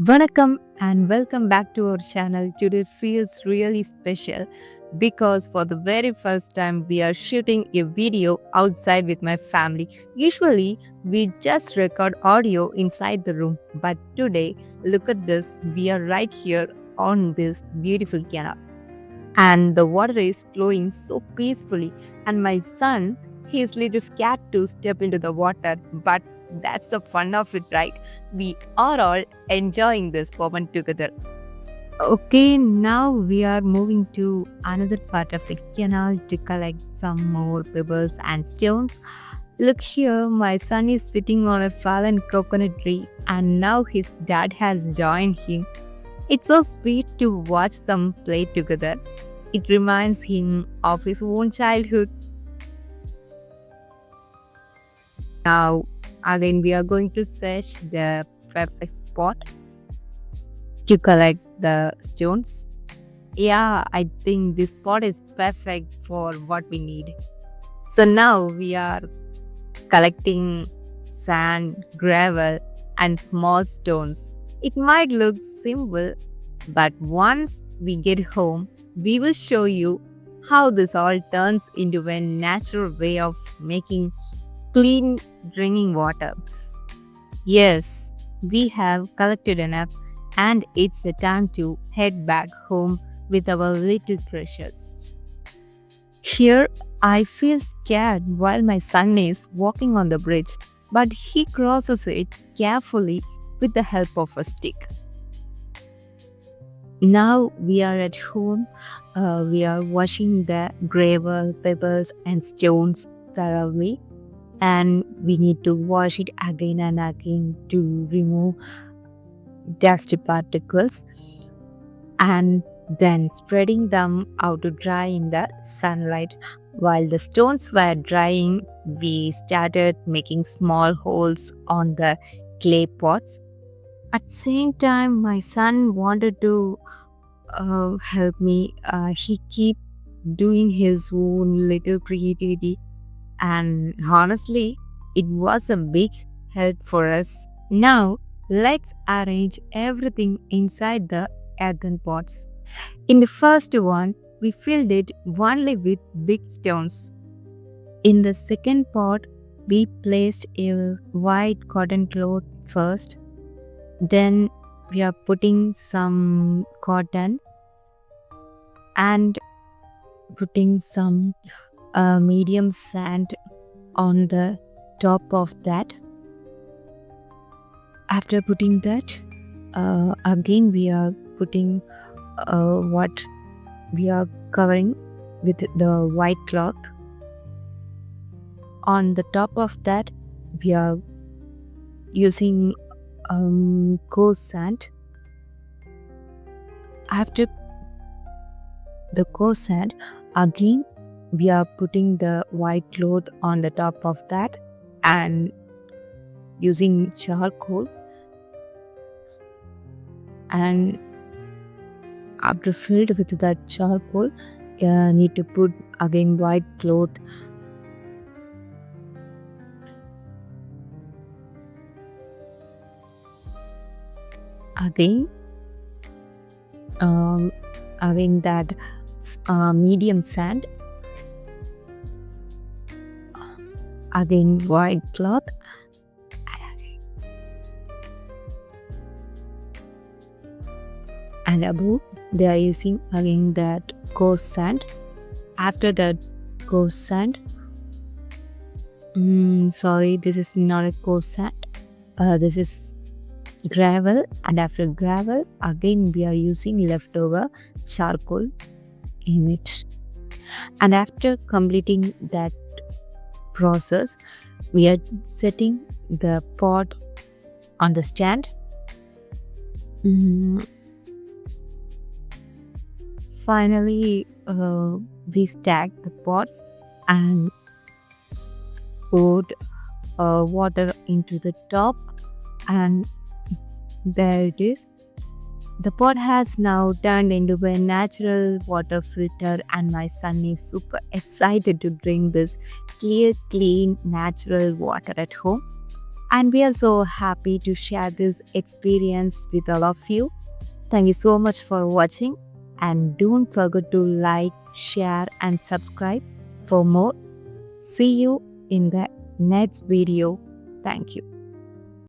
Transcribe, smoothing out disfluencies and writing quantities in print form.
Vanakkam and welcome back to our channel. Today feels really special because for the very first time we are shooting a video outside with my family. Usually we just record audio inside the room, but today look at this, we are right here on this beautiful canal and the water is flowing so peacefully and my son he is little scared to step into the water, but that's the fun of it, right? We are all enjoying this moment together. Okay, now we are moving to another part of the canal to collect some more pebbles and stones. Look here, my son is sitting on a fallen coconut tree and now his dad has joined him. It's so sweet to watch them play together. It reminds him of his own childhood. Now, again, we are going to search the perfect spot to collect the stones. Yeah, I think this spot is perfect for what we need. So now we are collecting sand, gravel, and small stones. It might look simple, but once we get home, we will show you how this all turns into a natural way of making clean drinking water. Yes, we have collected enough, and it's the time to head back home with our little treasures. Here, I feel scared while my son is walking on the bridge, but he crosses it carefully with the help of a stick. Now we are at home. We are washing the gravel, pebbles, and stones thoroughly, and we need to wash it again and again to remove dusty particles and then spreading them out to dry in the sunlight. While the stones were drying, we started making small holes on the clay pots. At the same time, my son wanted to help me. He keep doing his own little creativity, and honestly, it was a big help for us. Now, let's arrange everything inside the earthen pots. In the first one, we filled it only with big stones. In the second pot, we placed a white cotton cloth first. Then we are putting some cotton and putting some medium sand on the top of that. After putting that, again we are putting what we are covering with the white cloth. On the top of that, we are using coarse sand. After the coarse sand, again we are putting the white cloth on the top of that and using charcoal, and after filled with that charcoal, need to put again white cloth. Again, having that medium sand, again white cloth, and above they are using again that coarse sand. After that coarse sand, sorry, this is not a coarse sand. This is gravel, and after gravel, again we are using leftover charcoal in it. And after completing that process, we are setting the pot on the stand. Mm, Finally, we stack the pots and poured water into the top, and there it is. The pot has now turned into a natural water filter, and my son is super excited to drink this clear, clean, natural water at home. And we are so happy to share this experience with all of you. Thank you so much for watching, and don't forget to like, share, and subscribe for more. See you in the next video. Thank you.